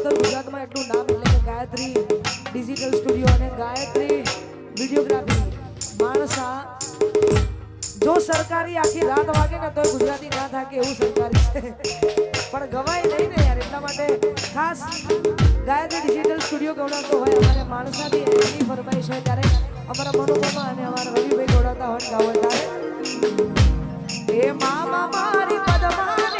ઉત્તર ગુજરાતમાં એટલું નામ એટલે કે ગાયત્રી ડિજિટલ સ્ટુડિયો અને ગાયત્રી વિડીયોગ્રાફી માણસા જો સરકારી આખી રાત વાગે ને તો ગુજરાતી ના થાકે એવું સરકારી છે પણ ગવાય નહીં ને યાર એટલા માટે ખાસ ગાયત્રી ડિજિટલ સ્ટુડિયો ગવડાવતો હોય અમારે માણસાથી એની ફરમાઈશ હોય ત્યારે અમારા મનોભામાં અને અમારા રવિભાઈ ગવડાવતા હોય ગાવ ત્યારે એ મામા મારી પદમા